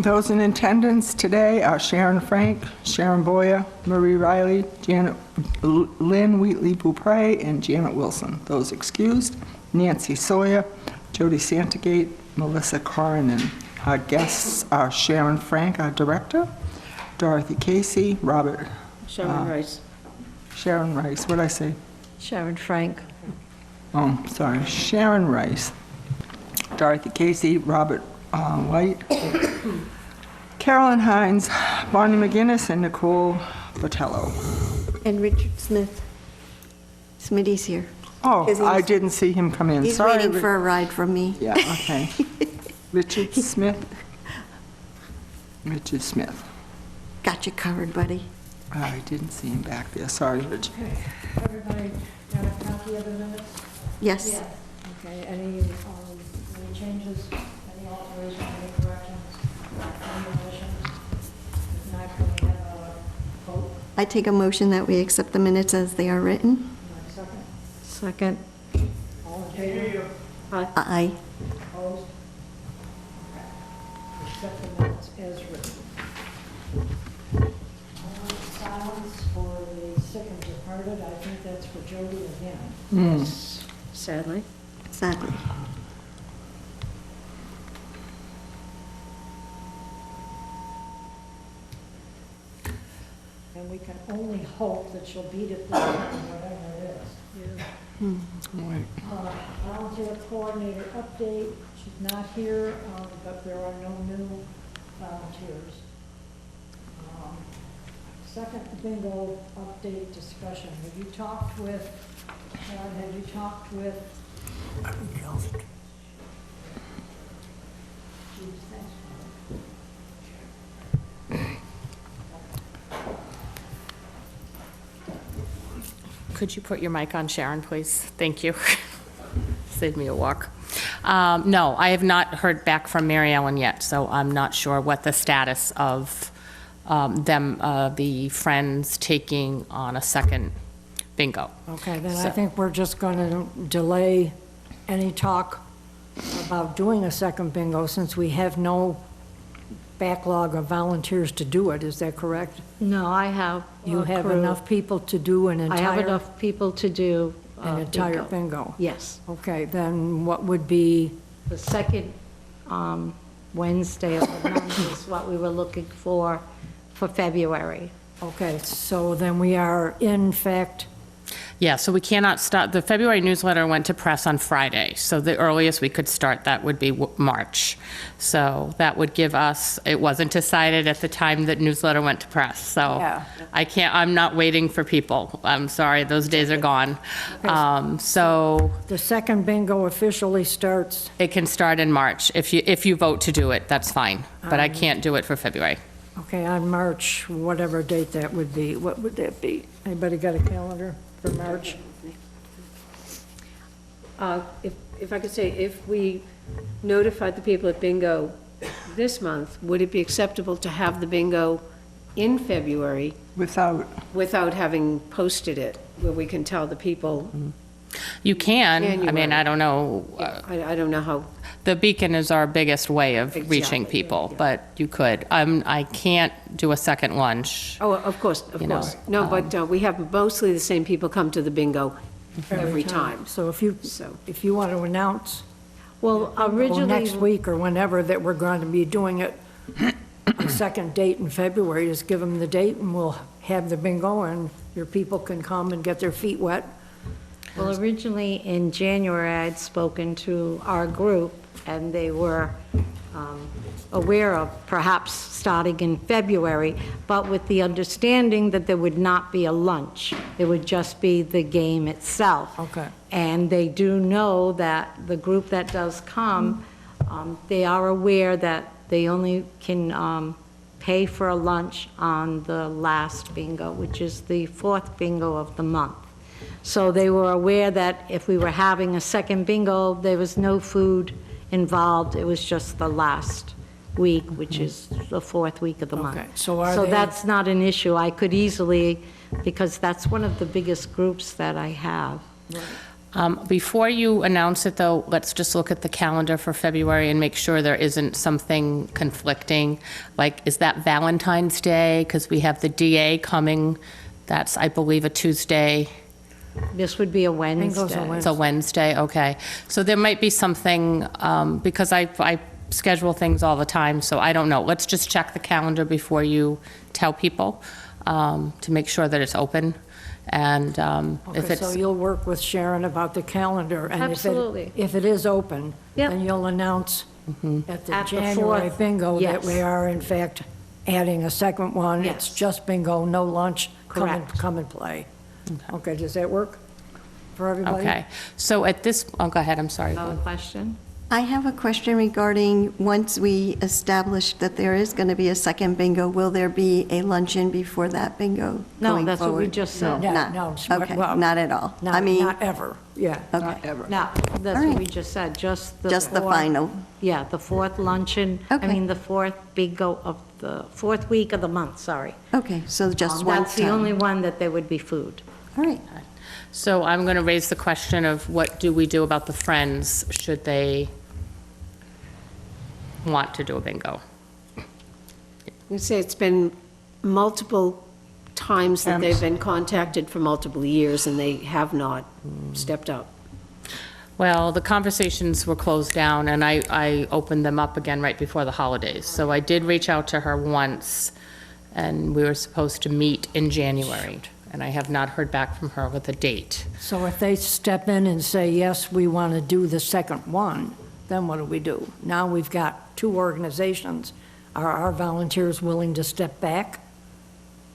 Those in attendance today are Sharon Frank, Sharon Boyer, Marie Riley, Lynn Wheatley-Beaupre, and Janet Wilson. Those excused, Nancy Sawyer, Jody Santagate, Melissa Coronin. Our guests are Sharon Frank, our director, Dorothy Casey, Robert... Sharon Rice. Sharon Rice, what did I say? Sharon Frank. Oh, sorry, Sharon Rice, Dorothy Casey, Robert White, Carolyn Hines, Bonnie McGinnis, and Nicole Botello. And Richard Smith. Smitty's here. Oh, I didn't see him come in. He's Sorry, waiting for a ride from me. Yeah, okay. Richard Smith. Richard Smith. Got you covered, buddy. I didn't see him back there. Sorry, Richard. Okay. Everybody got a copy of the minutes? Yes. Okay, any changes, any alterations, any corrections, any additions? If not, can we have a vote? I take a motion that we accept the minutes as they are written. Second. Second. All in favor? Aye. Opposed? Accept the minutes as written. Silence for the sick and departed, I think that's for Jody again. Sadly. Sadly. And we can only hope that she'll beat it this time, whatever it is. Wait. Volunteer coordinator update, she's not here, but there are no new volunteers. Second bingo update discussion. Have you talked with, Could you put your mic on, Sharon, please? Thank you. Save me a walk. No, I have not heard back from Mary Ellen yet, so I'm not sure what the status of the friends taking on a second bingo. okay, then I So- think we're just going to delay any talk about doing a second bingo since we have no backlog of volunteers to do it. Is that correct? No, I have. You a have crew. enough people to do an I have entire, enough people to do. an entire bingo? Yes. Okay, then what would be, The second Wednesday of the month is what we were looking for February. okay, so then we are in fact, Yeah, so we cannot start, the February newsletter went to press on Friday, so the earliest we could start that would be March. So that would give us, it wasn't decided at the time that newsletter went to press, so Yeah. I'm not waiting for people. I'm sorry, those days are gone. So the second bingo officially starts, it can start in March. If you vote to do it, that's fine, but I can't do it for February. okay, on March, whatever date that would be. What would that be? Anybody got a calendar for March? If I could say, if we notified the people at bingo this month, would it be acceptable to have the bingo in February without having posted it, where we can tell the people? You can, I mean, January. I don't know, I don't know how, the Beacon is our biggest way of reaching Exactly, people, yeah. but you could. I can't do a second lunch. oh, of course, You know, No, but we have mostly the same people come to the bingo every time. So So- if you want to announce Well, or originally. next week or whenever that we're going to be doing it, a second date in February, just give them the date and we'll have the bingo and your people can come and get their feet wet. Well, originally in January, I had spoken to our group, and they were aware of perhaps starting in February, but with the understanding that there would not be a lunch. It would just be the game itself. Okay. And they do know that the group that does come, they are aware that they only can pay for a lunch on the last bingo, which is the fourth bingo of the month. So they were aware that if we were having a second bingo, there was no food involved. It was just the last week, which is the fourth week of the month. Okay, so are So they- that's not an issue. I could easily, because that's one of the biggest groups that I have. Before you announce it, though, let's just look at the calendar for February and make sure there isn't something conflicting. Like, is that Valentine's Day? Because we have the DA coming. That's, I believe, a Tuesday. This would be a Bingo's a Wednesday. It's a Wednesday, okay. So there might be something, because I schedule things all the time, so I don't know. Let's just check the calendar before you tell people to make sure that it's open. And if Okay, so it's, you'll work with Sharon about the calendar, and Absolutely. if it is open, Yep. then you'll announce at the At the January 4th, bingo that yes. we are in fact adding a second one. It's Yes. just bingo, no lunch, Correct. come and play. Okay, does that work for everybody? okay. So at this, oh, go ahead, I'm sorry. Another question? I have a question regarding, once we establish that there is going to be a second bingo, will there be a luncheon before that bingo No, going that's what we forward? just said. Yeah, Not- no, Okay, well, not at all. I Not, mean, not ever, yeah. okay, Not ever. No, that's All what right. we just said, just the just the fourth- final. Yeah, the fourth luncheon, Okay. the fourth bingo of the fourth week of the month, sorry. Okay, so just one time. That's the only one that there would be food. All right. So I'm going to raise the question of what do we do about the Friends, should they want to do a bingo? You say it's been multiple times that they've been contacted for multiple years, and they have not stepped up. Well, the conversations were closed down, and I opened them up again right before the holidays. So I did reach out to her once, and we were supposed to meet in January, and I have not heard back from her with a date. So if they step in and say, yes, we want to do the second one, then what do we do? Now we've got two organizations. Are our volunteers willing to step back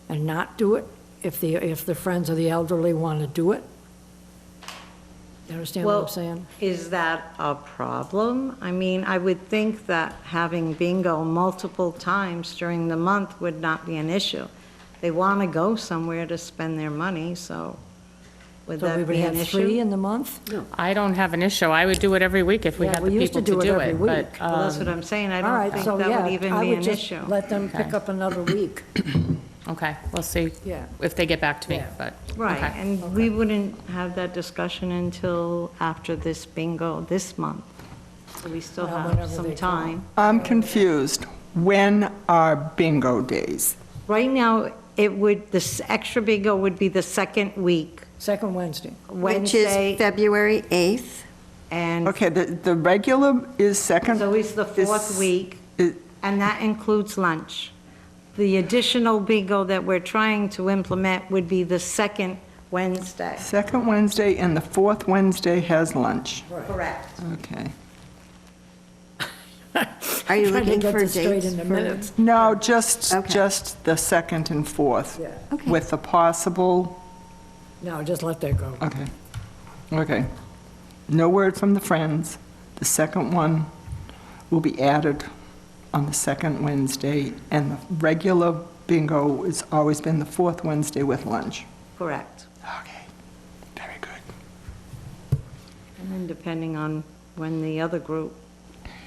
and not do it if the Friends of the Elderly want to do it? You understand what I'm Well, saying? Is that a problem? I mean, I would think that having bingo multiple times during the month would not be an issue. They want to go somewhere to spend their money, so would So we that would be an have 3 issue? in the month? I don't have an issue. I would do it every week if we Yeah, had the we used people to to do it do every it. week. But Well, that's what I'm saying, I All don't right, think so that yeah, would even I be would an just issue. let them pick Okay. up another week. Okay, we'll see Yeah. if they get back to me, Yeah. but. Right, okay. and we wouldn't have that discussion until after this bingo this month. So we still Well, have whenever some they come. time. I'm confused. When are bingo days? Right now, this extra bingo would be the second week, Second Wednesday. Which is Wednesday, February 8th. and Okay, the regular is second? so it's the fourth is- week, is- and that includes lunch. The additional bingo that we're trying to implement would be the second Wednesday. Second Wednesday and the fourth Wednesday has lunch. Correct. Okay. Are you Trying to looking get for this straight dates in the for? minutes. No, just Okay. the second and fourth. Yeah. Okay. With the possible, No, just let that go. okay. Okay. No word from the Friends. The second one will be added on the second Wednesday, and the regular bingo has always been the fourth Wednesday with lunch. Correct. Okay, very good. And then depending on when the other group,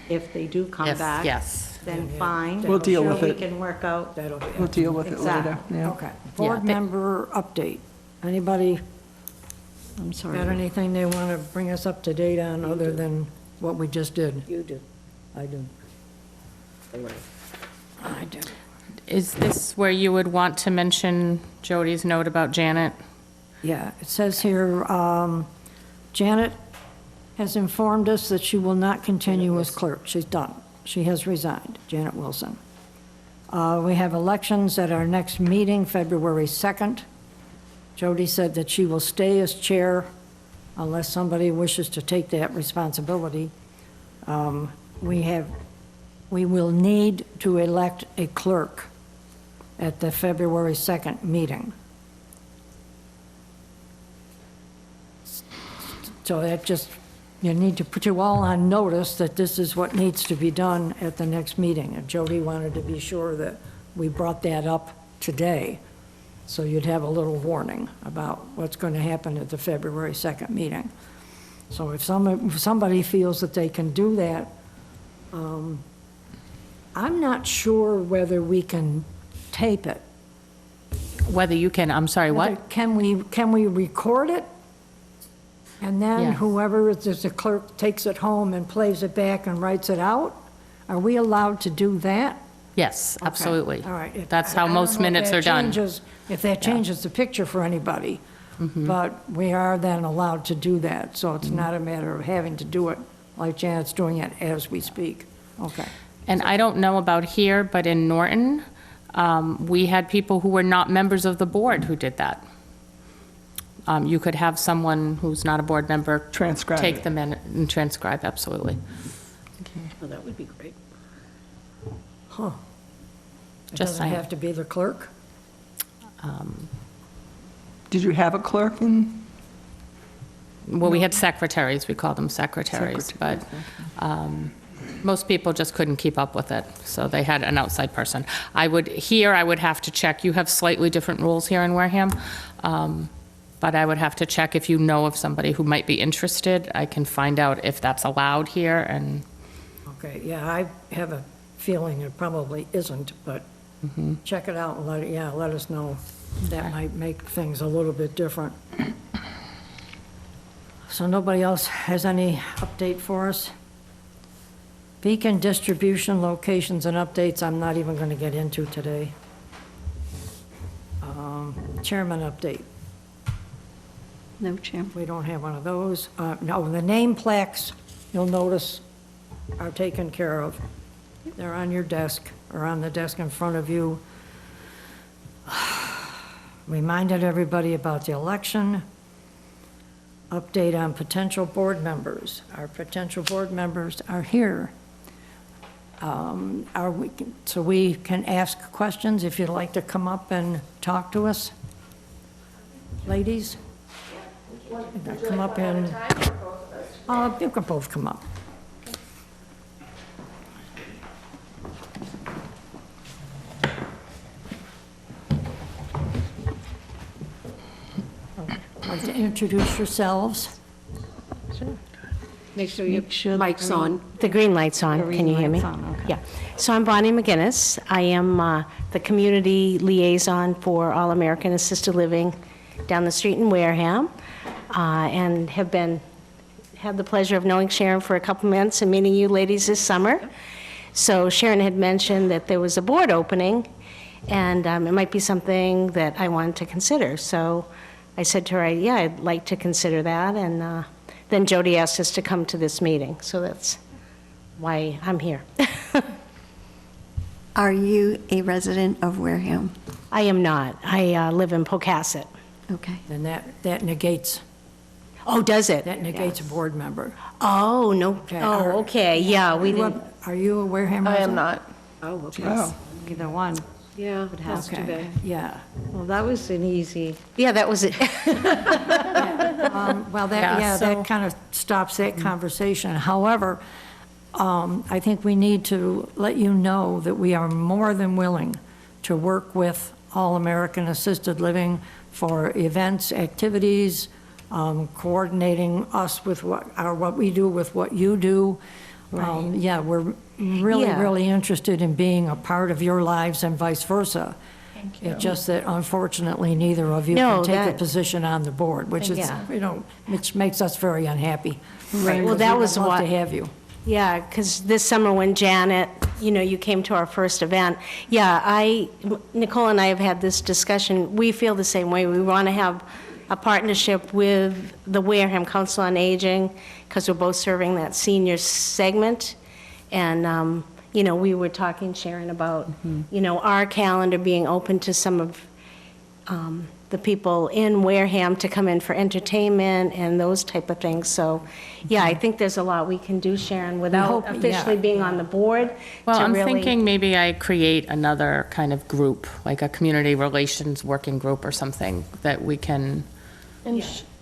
if they do come If- back. yes. Then Yeah, yeah. fine. We'll deal with Sure, it. we can work out. That'll be. We'll deal with it later, Exactly. yeah. Okay. Board they- member update. Anybody I'm sorry. got anything they want to bring us up to date on other than what we just did? You do. I do. I do. Is this where you would want to mention Jody's note about Janet? Yeah, it says here, Janet has informed us that she will not continue as clerk. She's done. She has resigned, Janet Wilson. We have elections at our next meeting, February 2nd. Jody said that she will stay as chair unless somebody wishes to take that responsibility. We will need to elect a clerk at the February 2nd meeting. So that just, you need to put you all on notice that this is what needs to be done at the next meeting. And Jody wanted to be sure that we brought that up today, so you'd have a little warning about what's going to happen at the February 2nd meeting. So if somebody feels that they can do that, I'm not sure whether we can tape it. Whether you can, I'm sorry, what? Can we record it? And then Yes. whoever is the clerk takes it home and plays it back and writes it out? Are we allowed to do that? Yes, Okay. absolutely. All right. That's I how don't most know if minutes that are done. If that changes the picture for anybody, but we are then allowed to do that, so it's not a matter of having to do it like Janet's doing it as we speak. Okay. And I don't know about here, but in Norton, we had people who were not members of the board who did that. You could have someone who's not a board member Transcribe take it. the minute and transcribe, absolutely. Well, that would be great. Huh. It Just doesn't saying. have to be the clerk? Did you have a clerk in? Well, we had secretaries, we called them secretaries, but most people just couldn't keep up with it, so they had an outside person. I would have to check, you have slightly different rules here in Wareham, but I would have to check if you know of somebody who might be interested. I can find out if that's allowed here, and Okay, yeah, I have a feeling it probably isn't, but check it out and let us know. That might make things a little bit different. So nobody else has any update for us? Beacon distribution locations and updates, I'm not even going to get into today. Chairman update, No, Chairman. we don't have one of those. No, the name plaques, you'll notice, are taken care of. They're on your desk, or on the desk in front of you. Reminded everybody about the election. Update on potential board members. Our potential board members are here. So we can ask questions if you'd like to come up and talk to us. Ladies? Come up and, you can both come up. Like to introduce yourselves. Make sure your mic's on. The green light's on, can you hear me? light's on, okay. Yeah. So I'm Bonnie McGinnis. I am the community liaison for All American Assisted Living down the street in Wareham, and had the pleasure of knowing Sharon for a couple months and meeting you ladies this summer. So Sharon had mentioned that there was a board opening, and it might be something that I wanted to consider. So I said to her, yeah, I'd like to consider that, and then Jody asked us to come to this meeting, so that's why I'm here. Are you a resident of Wareham? I am not. I live in Pocasset. Okay. And that negates, Oh, does it? that negates a board member. Oh, no. Okay. Oh, okay, yeah, we You didn't. up- Are you a Wareham I resident? am not. Oh, okay. Oh, Either one. Yeah, that's too Okay, bad. yeah. Well, that was an easy, Yeah, that was it. Well, Yeah, so- that kind of stops that conversation. However, I think we need to let you know that we are more than willing to work with All American Assisted Living for events, activities, coordinating us with what we do with what you do. Yeah, we're really, Yeah. really interested in being a part of your lives and vice versa. It's just that unfortunately, neither of you No, can take a that- position on the board, which is, Yeah. which makes us very unhappy. Right, well, Because that we'd was love what- to have you. Yeah, because this summer when Janet, you came to our first event, Nicole and I have had this discussion. We feel the same way. We want to have a partnership with the Wareham Council on Aging, because we're both serving that senior segment. And, we were talking, Sharon, about, our calendar being open to some of the people in Wareham to come in for entertainment and those type of things. So, yeah, I think there's a lot we can do, Sharon, without hope- yeah. officially being on the board. Well, to I'm really- thinking maybe I create another kind of group, like a community relations working group or something that we can,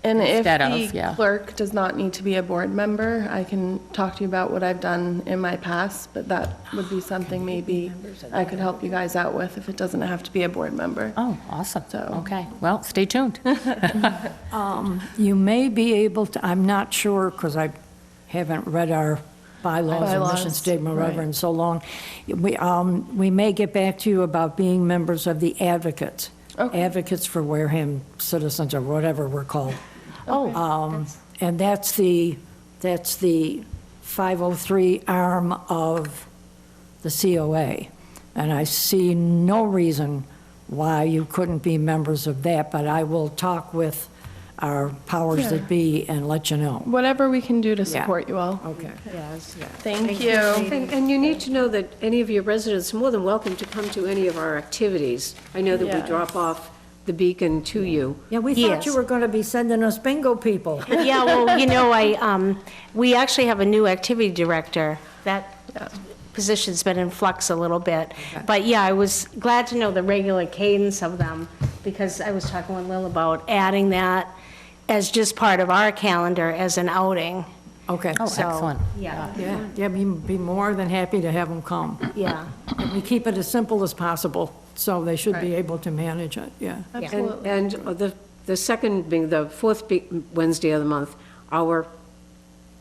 And if Instead of, the yeah. clerk does not need to be a board member, I can talk to you about what I've done in my past, but that would be something maybe I could help you guys out with if it doesn't have to be a board member. oh, awesome. So- Okay, well, stay tuned. You may be able to, I'm not sure, because I haven't read our bylaws and mission Bylaws, statement or whatever right. in so long. We may get back to you about being members of the advocates. Okay. Advocates for Wareham citizens, or whatever we're called. Oh, And that's the 503 arm of the COA. And I see no reason why you couldn't be members of that, but I will talk with our powers that be and let you know. Whatever we can do to Yeah. support you all. Okay. Thank you. And you need to know that any of your residents are more than welcome to come to any of our activities. I know that we Yes. drop off the beacon to you. Yeah, we thought Yes. you were going to be sending us bingo people. Yeah, well, we actually have a new activity director. That position's been in flux a little bit. But yeah, I was glad to know the regular cadence of them, because I was talking with Lil about adding that as just part of our calendar as an outing. Okay. Oh, So, excellent. Yeah, Yeah, be more than happy to have them come. yeah. And we keep it as simple as possible, so they should be able to manage it, yeah. Absolutely. And the second, being the fourth Wednesday of the month, our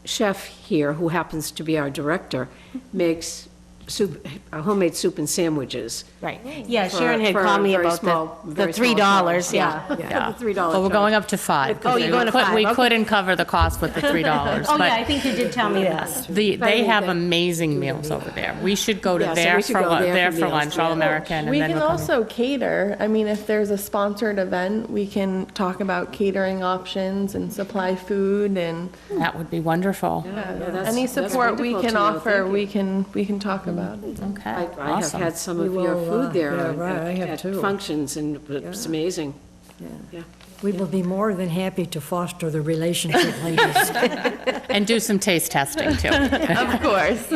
chef here, who happens to be our director, makes soup, homemade soup and sandwiches. Right. Yeah, For- Sharon had for called me very about small- the very small $3, charge. yeah. Yeah. The $3 Well, we're charge. going up to 5. Oh, you're going to 5, We okay. couldn't cover the cost with the $3. Oh, but yeah, I think you did tell me that. They have amazing meals over there. We should go to Yeah, so there we should for, go there there for for meals, lunch, yeah. All-American, and We then can we'll come. also cater. I mean, if there's a sponsored event, we can talk about catering options and supply food and That would be wonderful. That's- any that's support we wonderful can to know. offer, Thank you. we can talk about it. Okay, I have awesome. had some of We your will, food there yeah, right, I have at too. functions, and it's amazing. Yeah. We will be more than happy to foster the relationship, ladies. And do some taste testing, too. Of course.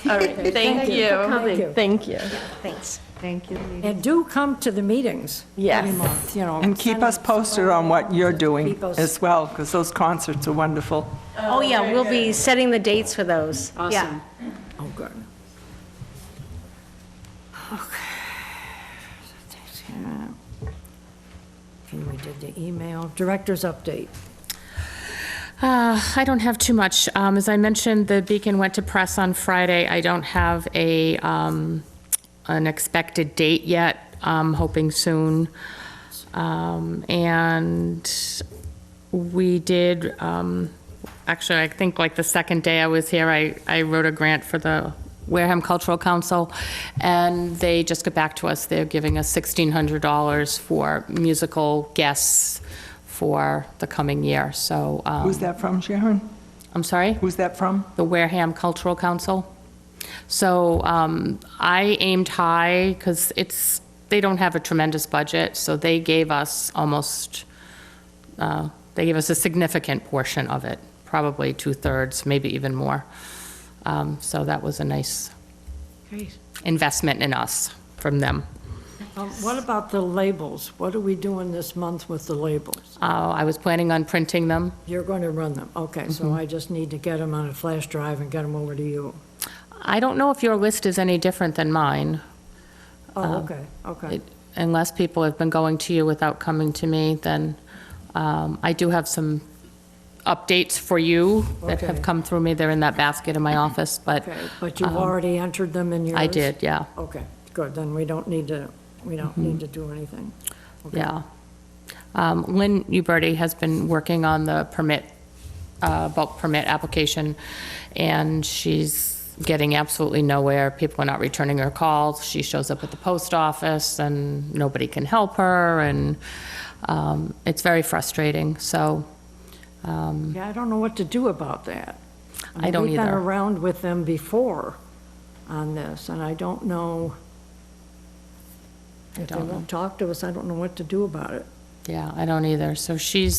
All right, thank you. Thank you. Thank you. Thanks. And do come to the meetings Yes. every month, you know. And keep send us posted on what you're doing Keep us- as well, because those concerts are wonderful. Oh, yeah, we'll be setting the dates for those. Yeah. Awesome. Oh, good. Okay, we did the email. Director's update. I don't have too much. As I mentioned, the Beacon went to press on Friday. I don't have an expected date yet. I'm hoping soon. And we did, actually, I think like the second day I was here, I wrote a grant for the Wareham Cultural Council, and they just got back to us. They're giving us $1,600 for musical guests for the coming year, so. Who's that from, Sharon? I'm sorry? Who's that from? The Wareham Cultural Council. So I aimed high, because they don't have a tremendous budget, so they gave us they gave us a significant portion of it, probably 2/3, maybe even more. So that was a nice Great. investment in us from them. What about the labels? What are we doing this month with the labels? I was planning on printing them. You're going to run them, okay, so I just need to get them on a flash drive and get them over to you. I don't know if your list is any different than mine, Oh, okay. unless people have been going to you without coming to me, then I do have some updates for you that have Okay. come through me. They're in that basket in my office, but Okay, but you've already entered them in yours? I did, yeah, Okay, good, then we don't need to do anything. Okay. yeah. Lynn Uberti has been working on the bulk permit application, and she's getting absolutely nowhere. People are not returning her calls. She shows up at the post office, and nobody can help her, and it's very frustrating, so. Yeah, I don't know what to do about that. I don't We've been either. around with them before on this, and I don't know, if they don't know. won't talk to us, I don't know what to do about it. Yeah, I don't either. So she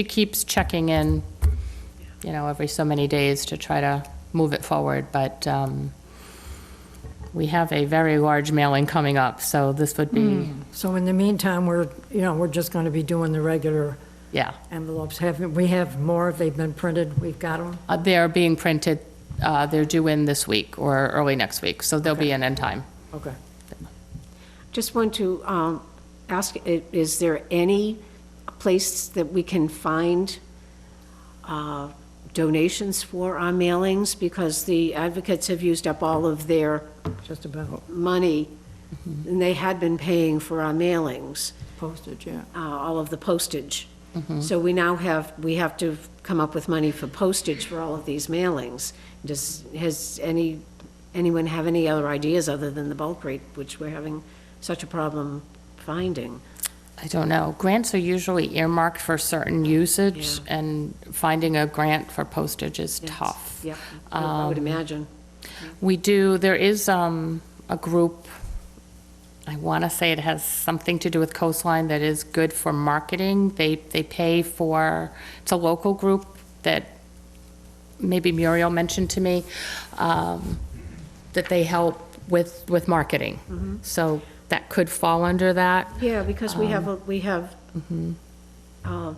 keeps checking in, every so many days to try to move it forward, but we have a very large mailing coming up, so this would be, So in the meantime, we're just going to be doing the regular yeah. envelopes. We have more, they've been printed, we've got them? They're being printed, they're due in this week or early next week, so they'll be in time. Okay. Just want to ask, is there any place that we can find donations for our mailings? Because the advocates have used up all of their Just about money, and they had been paying for our mailings, postage, yeah. all of the postage. So we have to come up with money for postage for all of these mailings. Has anyone have any other ideas other than the bulk rate, which we're having such a problem finding? I don't know. Grants are usually earmarked for certain usage, Yeah. and finding a grant for postage is tough. Yeah, I would imagine. There is a group, I want to say it has something to do with Coastline, that is good for marketing. They pay for, it's a local group that maybe Muriel mentioned to me, that they help with marketing. So that could fall under that. Yeah, because we have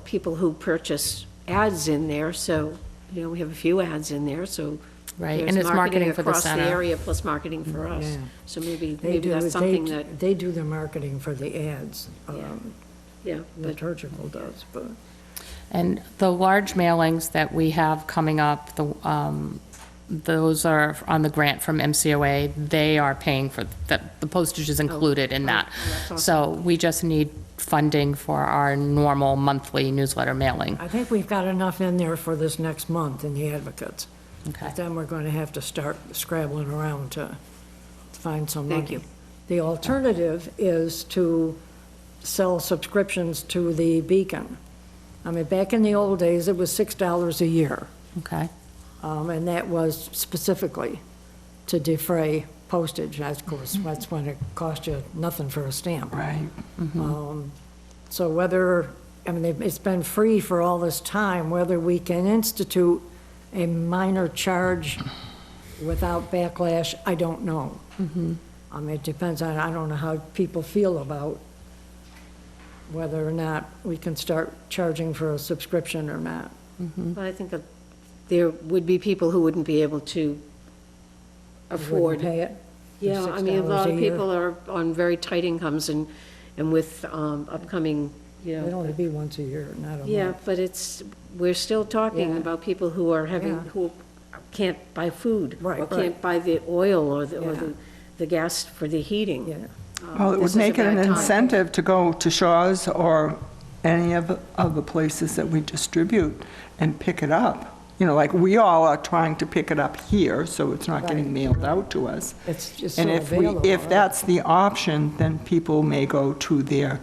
people who purchase ads in there, so, we have a few ads in there, so. Right, there's and it's marketing for the across center. the area plus marketing for us. Yeah. So maybe They do, that's something that, they do the marketing for the ads. yeah, but Liturgical does, but. And the large mailings that we have coming up, those are on the grant from MCOA. They are paying for, the postage is included in that. that's awesome. So we just need funding for our normal monthly newsletter mailing. I think we've got enough in there for this next month in the advocates. Okay. But then we're going to have to start scrabbling around to find some money. Thank you. The alternative is to sell subscriptions to the Beacon. I mean, back in the old days, it was $6 a year. Okay. And that was specifically to defray postage. Of course, that's when it cost you nothing for a stamp. Right. So whether, it's been free for all this time, whether we can institute a minor charge without backlash, I don't know. It depends on, I don't know how people feel about whether or not we can start charging for a subscription or not. I think that there would be people who wouldn't be able to afford. Wouldn't pay it? for Yeah, I mean, a lot of $6 year? people are on very tight incomes and with upcoming, It'd only be once a year, not a month. yeah, but we're still talking Yeah. about people who are Yeah. who can't buy food. Right, Or right. can't buy the oil or Yeah. the gas for the heating. Yeah. Well, it This would is a make it an bad time. incentive to go to Shaw's or any of the places that we distribute and pick it up. Like we all are trying to pick it up here, so it's not getting mailed out to us. It's just And so available. if right? that's the option, then people may go to their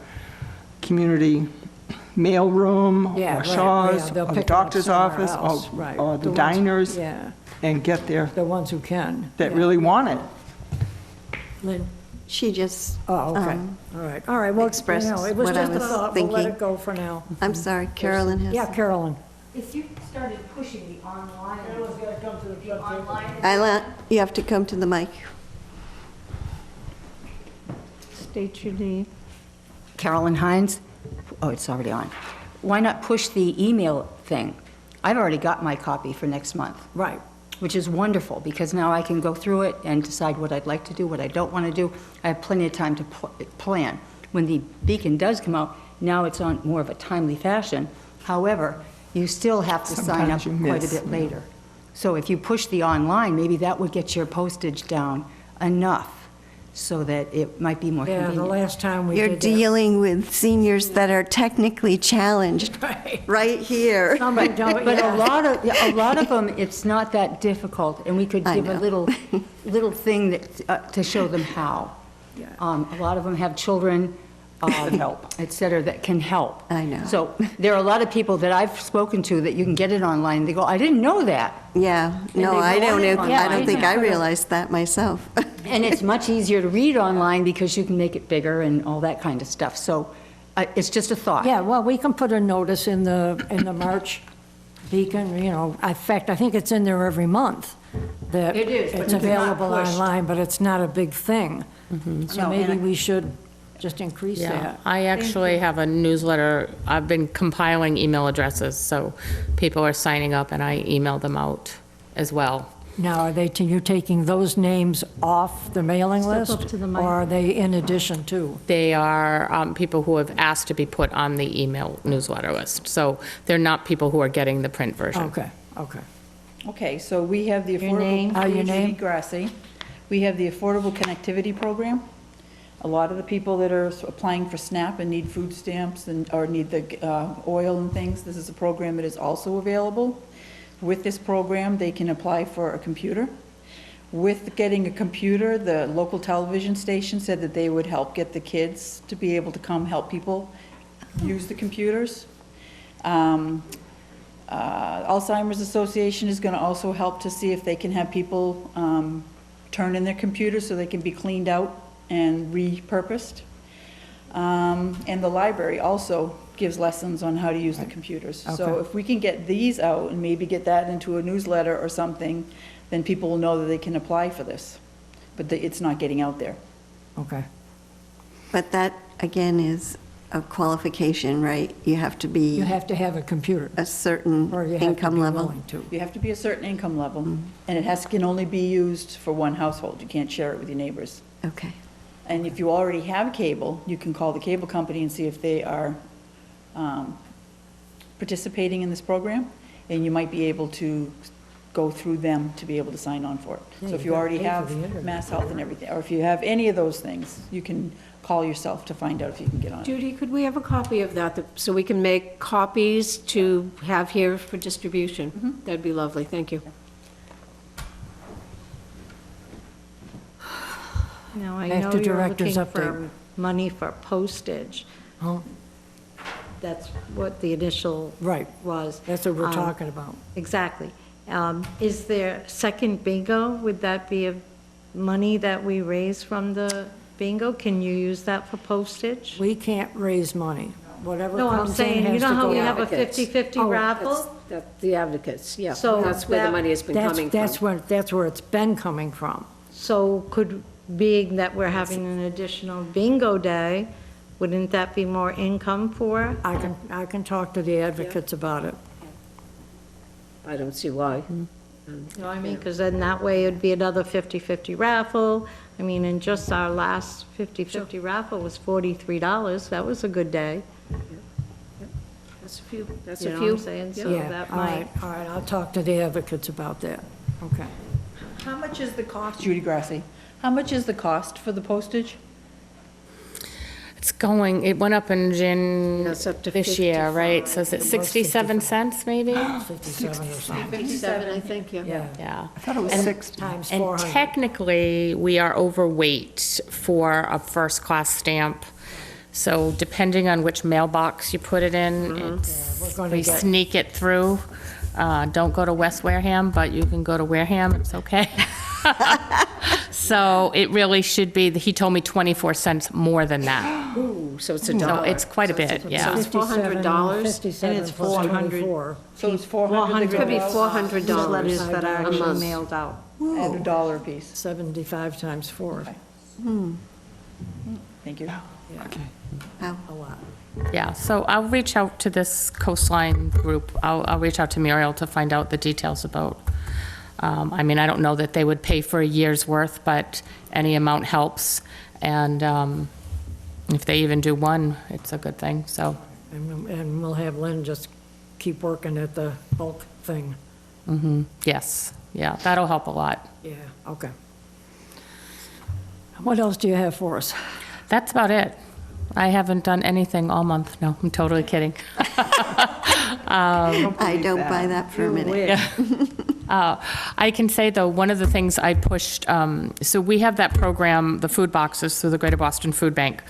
community mail room Yeah, or right, Shaw's yeah, they'll or the pick it up doctor's somewhere office else, right. or the ones- diners Yeah, and get there the ones who can. that yeah. really want it. Lynn? She just, Oh, okay, all right, well, expressed it was what I just a was thought, we'll let thinking. it go for now. I'm sorry, Carolyn has. Yeah, Carolyn. If you started pushing the online. You have to come to the mic. State your name. Carolyn Hines. Oh, it's already on. Why not push the email thing? I've already got my copy for next month, Right. which is wonderful, because now I can go through it and decide what I'd like to do, what I don't want to do. I have plenty of time to plan. When the Beacon does come out, now it's on more of a timely fashion. However, you still have to sign up Sometimes you quite a miss, bit yeah. later. So if you push the online, maybe that would get your postage down enough so that it might be more Yeah, convenient. the last time we You're did that. dealing with seniors that are technically challenged Right. right here. Somebody don't, But yeah. a lot of them, it's not that difficult, and we could I give a know. little thing that, to show them how. Yeah. A lot of them have children, et cetera, that can help. I know. So there are a lot of people that I've spoken to that you can get it online, they go, I didn't know that. Yeah, no, they I go don't, on it I don't think I online. realized that myself. And it's much easier to read online because you can make it bigger and all that kind of stuff. So it's just a thought. Yeah, well, we can put a notice in the March Beacon, in fact, I think it's in there every month. That It is, but it's it's not available pushed. online, but it's not a big thing. So No, maybe and we should just increase Yeah, that. I actually have a newsletter. I've been compiling email addresses, so people are signing up, and I email them out as well. Now, are you taking those names off the mailing Step list? up to the mic. Or are they in addition to? They are people who have asked to be put on the email newsletter list, so they're not people who are getting the print version. Okay, okay. Okay, so we have the name? Affordable. Your name? Judy Grassi. We have the Affordable Connectivity Program. A lot of the people that are applying for SNAP and need food stamps or need the oil and things, this is a program that is also available. With this program, they can apply for a computer. With getting a computer, the local television station said that they would help get the kids to be able to come help people use the computers. Alzheimer's Association is going to also help to see if they can have people turn in their computers so they can be cleaned out and repurposed. And the library also gives lessons on how to use the computers. So Okay. if we can get these out and maybe get that into a newsletter or something, then people will know that they can apply for this. But it's not getting out there. Okay. But that, again, is a qualification, right? You have to be You have to have a computer, a certain or you have to income be level. willing to. You have to be a certain income level, and it can only be used for one household. You can't share it with your neighbors. Okay. And if you already have cable, you can call the cable company and see if they are participating in this program, and you might be able to go through them to be able to sign on for it. Yeah, So if you you gotta already pay for have the internet. Mass Health and everything, or if you have any of those things, you can call yourself to find out if you can get on it. Judy, could we have a copy of that, so we can make copies to have here for distribution? That'd be lovely, thank you. Now, I Back know to you're director's looking for update. money for postage. Oh, That's what the initial right, was. that's what we're Um, talking about. Exactly. Is there second bingo? Would that be a money that we raise from the bingo? Can you use that for postage? We can't raise money. Whatever No, I'm comes in saying, you has know to how go we out. have a 50/50 Oh, raffle? The advocates, yeah, So that's where the that- money has been coming from. That's where it's been coming from. So being that we're having an additional bingo day, wouldn't that be more income for? I can talk to the advocates about it. I don't see why. You know what I mean? Because then that way it'd be another 50/50 raffle. I mean, and just our last 50/50 raffle was $43. That was a good day. That's a few, that's You a know few. what I'm saying? So Yeah, that all right, might, all right, I'll talk to the advocates about that. Okay. How much is the cost, Judy Grassi, how much is the cost for the postage? It went up in It's up to this year, right? So is it 67 cents maybe? 57 or something. 57, I think, yeah. Yeah. Yeah. I thought it was And- 60. Times And 400. technically, we are overweight for a first-class stamp. So depending on which mailbox you put it in, we're gonna we get- sneak it through. Don't go to West Wareham, but you can go to Wareham, it's okay. So it really should be, he told me 24 cents more than that. Ooh, so it's a So dollar. it's quite a bit, yeah. it's $400? 57 And it's plus 400. 24. So it's 400 Could be that $400 letters that are a actually month. mailed out. go at $1 a piece. 75 times 4. Thank you. Wow. A lot. Yeah, so I'll reach out to this coastline group. I'll reach out to Muriel to find out the details about, I mean, I don't know that they would pay for a year's worth, but any amount helps. And if they even do one, it's a good thing, so. And we'll have Lynn just keep working at the bulk thing. Yes, yeah, that'll help a lot. Yeah, okay. What else do you have for us? That's about it. I haven't done anything all month, no, I'm totally kidding. I don't buy that for a minute. I can say, though, one of the things I pushed, so we have that program, the food boxes through the Greater Boston Food Bank.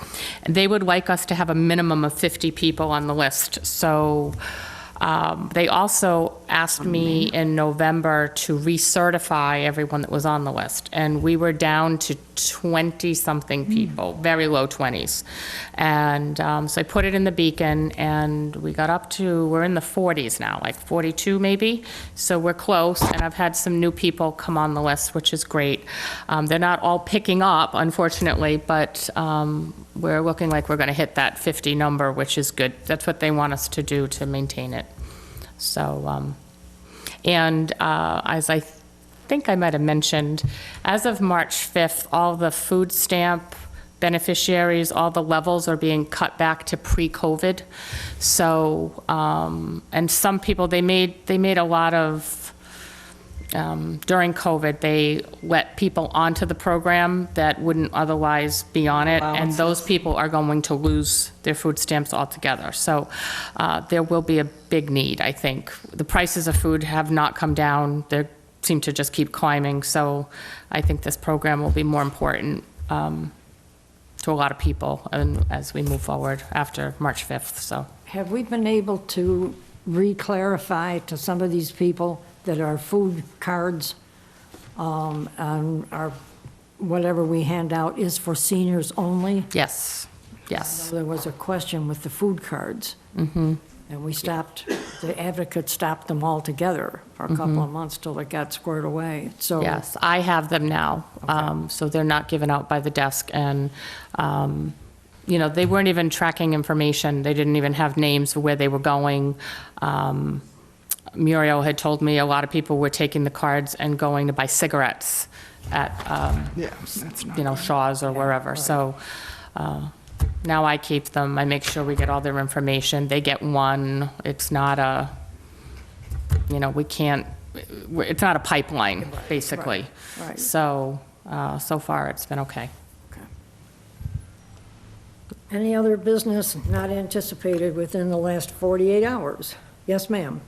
And they would like us to have a minimum of 50 people on the list. So they also asked me in November to recertify everyone that was on the list. And we were down to 20-something people, very low 20s. And so I put it in the Beacon, and we got up to, we're in the 40s now, like 42 maybe. So we're close, and I've had some new people come on the list, which is great. They're not all picking up, unfortunately, but we're looking like we're going to hit that 50 number, which is good. That's what they want us to do to maintain it. So, and as I think I might have mentioned, as of March 5th, all the food stamp beneficiaries, all the levels are being cut back to pre-COVID. So, and some people, they made a lot of during COVID, they let people onto the program that wouldn't otherwise be on it, and those people are going to lose their food stamps altogether. So there will be a big need, I think. The prices of food have not come down. They seem to just keep climbing, so I think this program will be more important to a lot of people and as we move forward after March 5th, so. Have we been able to re-clarify to some of these people that our food cards and our, whatever we hand out is for seniors only? Yes, yes. There was a question with the food cards. And we stopped, the advocate stopped them altogether for a couple of months till it got squared away, so. Yes, I have them now, so they're not given out by the desk, and, you know, they weren't even tracking information, they didn't even have names for where they were going. Muriel had told me a lot of people were taking the cards and going to buy cigarettes at, That's not. you know, Shaw's or wherever, so now I keep them, I make sure we get all their information, they get one, it's not a, you know, we can't, it's not a pipeline, basically. Right. So, so far, it's been okay. Any other business not anticipated within the last 48 hours? Yes, ma'am.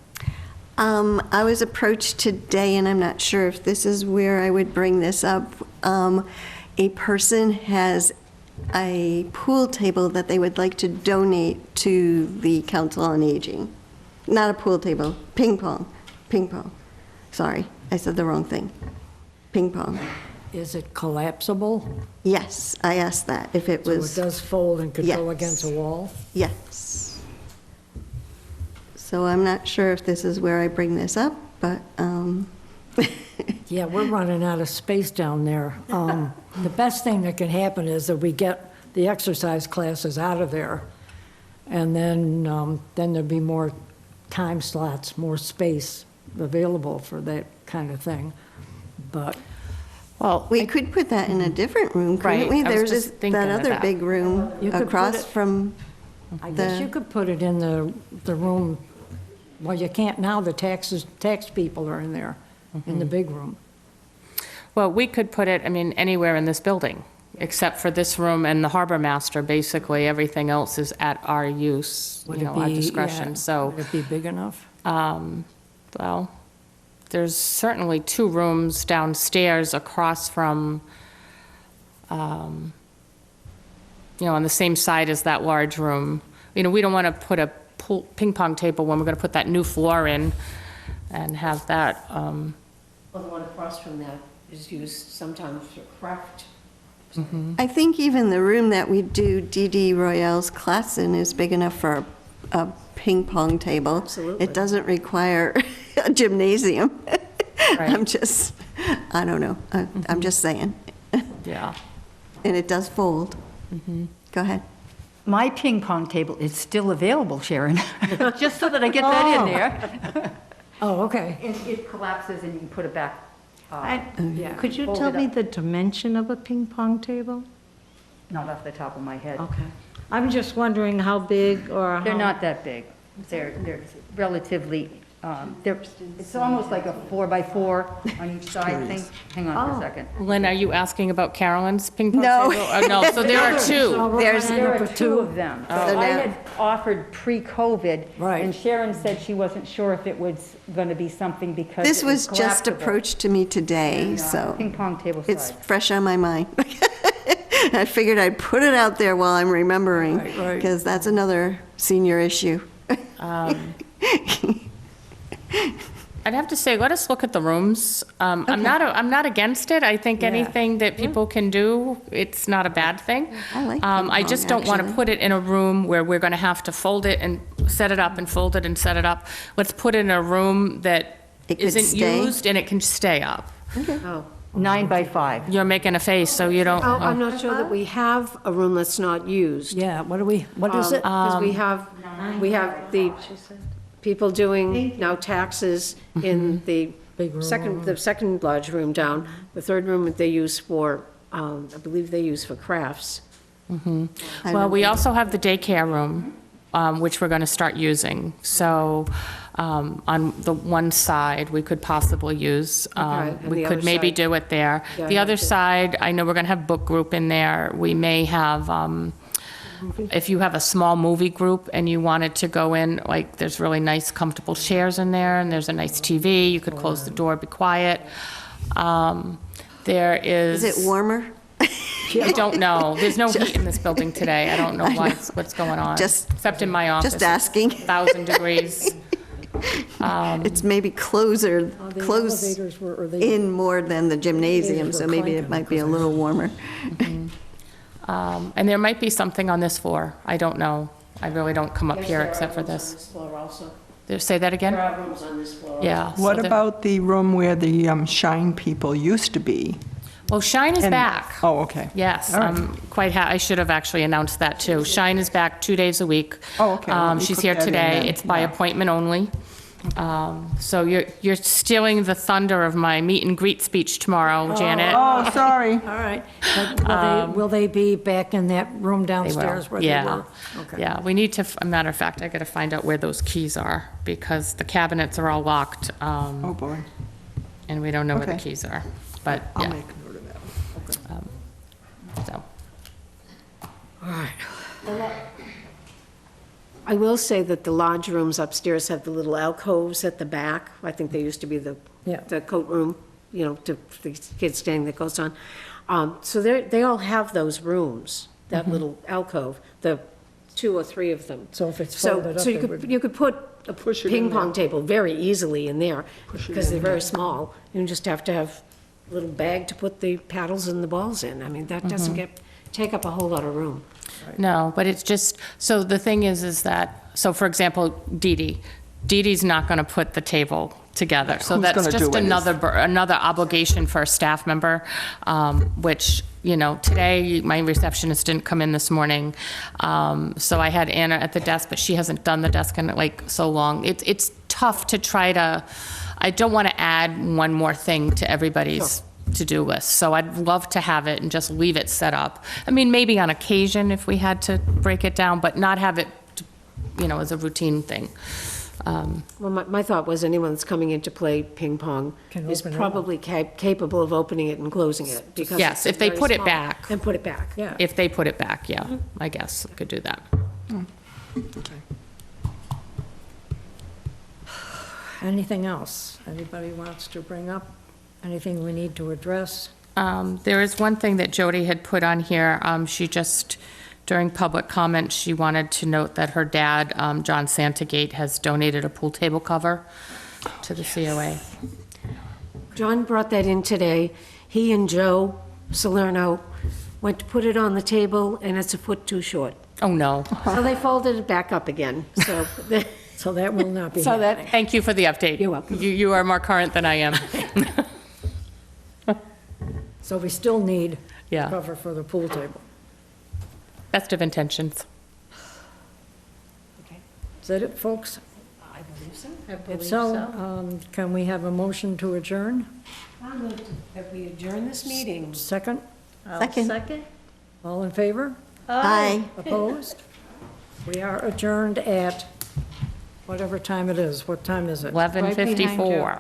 I was approached today, and I'm not sure if this is where I would bring this up. A person has a pool table that they would like to donate to the Council on Aging. Not a pool table, ping pong. Sorry, I said the wrong thing. Ping pong. Is it collapsible? Yes, I asked that, if it So it was, does fold and could go Yes. against a wall? yes. So I'm not sure if this is where I bring this up, but, Yeah, we're running out of space down there. The best thing that can happen is that we get the exercise classes out of there, and then there'll be more time slots, more space available for that kind of thing. But Well, we could put that in a different room, couldn't Right, we? I was There's just thinking that of other that. big room You could put across it- from, I guess you could put it in the room, well, you can't now, the tax people are in there, in the big room. well, we could put it, I mean, anywhere in this building, except for this room and the harbor master. Basically, everything else is at our use, Would you it know, our be- discretion, yeah, so. Would it be big enough? Well, there's certainly 2 rooms downstairs across from, you know, on the same side as that large room. You know, we don't want to put a ping pong table when we're going to put that new floor in and have that, Well, the one across from that is used sometimes for craft. I think even the room that we do DD Royale's class in is big enough for a ping pong table. Absolutely. It doesn't require a gymnasium. I'm just, I don't know, I'm just saying. yeah. And it does fold. Go ahead. My ping pong table is still available, Sharon, just so that I get that in there. Oh, okay. It collapses and you can put it back. Yeah. Could you Fold tell it me up. the dimension of a ping pong table? Not off the top of my head. Okay. I'm just wondering how big or how... They're not that big. They're relatively, it's almost like a 4x4 on each side, I think. Hang on for a second. Lynn, are you asking about Carolyn's ping pong No. table? No, so there are 2. So we're There's- running There up are with 2 of them. So So I now- had offered pre-COVID. Right. And Sharon said she wasn't sure if it was going to be something because This it was just collapsible. approached to me today, so Ping pong table it's size. fresh on my mind. I figured I'd put it out there while I'm remembering, right. because that's another senior issue. I'd have to say, let us look at the rooms. I'm not against it. I think Yeah. anything that people can do, it's not a bad thing. I like I ping just pong, don't want to actually. put it in a room where we're going to have to fold it and set it up and fold it and set it up. Let's put it in a room that It could isn't stay? used and it can stay up. Oh. 9x5. You're making a face, so you don't. Oh, I'm not sure that we have a room that's not used. Yeah, what is it? Because we have the people doing now taxes in the Big room. second large room down. The third room that they use for, I believe they use for crafts. Well, we also have the daycare room, which we're going to start using. So on the one side we could possibly use. and We the could other maybe side? do it there. Yeah, The I other like it. side, I know we're going to have book group in there. We may have, if you have a small movie group and you wanted to go in, like, there's really nice, comfortable chairs in there, and there's a nice TV. You could close the door, be quiet. There is... Is it warmer? I don't know. There's no heat in this building today. I don't know what's going on. Just- Except in my office. Just asking. 1,000 degrees. It's maybe close elevators were, or the in more than the gymnasium, so maybe it might be a little warmer. And there might be something on this floor. I don't know. I really don't come up here except for this. Say that again? There are rooms on this floor. Yeah. What so there- about the room where the Shine people used to be? Well, Shine is And- back. Oh, okay. Yes, All right. I'm quite I should have actually announced that, too. Shine is back 2 days a week. Oh, okay. Let me She's put here that in today. then. It's by Yeah. appointment only. So you're stealing the thunder of my meet and greet speech tomorrow, Janet. Oh, sorry. All right. But will they be back in that room They will. downstairs where they Yeah. were? Okay. Yeah, we need to, a matter of fact, I got to find out where those keys are, because the cabinets are all locked, Oh, boy. and we don't know where the Okay. keys are. But, I'll yeah, make a note of that. so. I will say that the lodge rooms upstairs have the little alcoves at the back. I think they used to be the coat room, to the kids staying that goes on. So they all have those rooms, that little alcove, the 2 or 3 of them. So if it's folded up, So they would- you could put a Push it in ping pong there. table very easily in there, Push it because in they're very small. You just have to have a little bag to put the paddles and the balls in. I mean, that doesn't take up a whole lot of room. No, but it's just, so the thing is that, so for example, Dee Dee's not going to put the table together. So Who's that's gonna just do it? another obligation for a staff member, which, today, my receptionist didn't come in this morning. So I had Anna at the desk, but she hasn't done the desk in like so long. It's tough to try to, I don't want to add one more thing to everybody's to-do list. So I'd love to have it and just leave it set up. I mean, maybe on occasion if we had to break it down, but not have it, as a routine thing. Well, my thought was anyone that's coming in to play ping pong Can is open it probably capable of opening it and closing it, because Yes, it's if they very put it small. back. And put it back. Yeah. If they put it back, yeah, I guess we could do that. Anything else anybody wants to bring up? Anything we need to address? There is one thing that Jody had put on here. She just, during public comment, she wanted to note that her dad, John Santagate, has donated a pool table cover to the COA. John brought that in today. He and Joe Salerno went to put it on the table, and it's a foot too short. Oh, no. So they folded it back up again, so. So that will not be So happening. thank you for the update. You're welcome. You are more current than I am. So we still need Yeah. cover for the pool table. Best of intentions. Is that it, folks? I believe so. If so, can we have a motion to adjourn? I moved that we adjourn this meeting. Second? Second. All in favor? Aye. Opposed? We are adjourned at whatever time it is. What time is it? 11:54.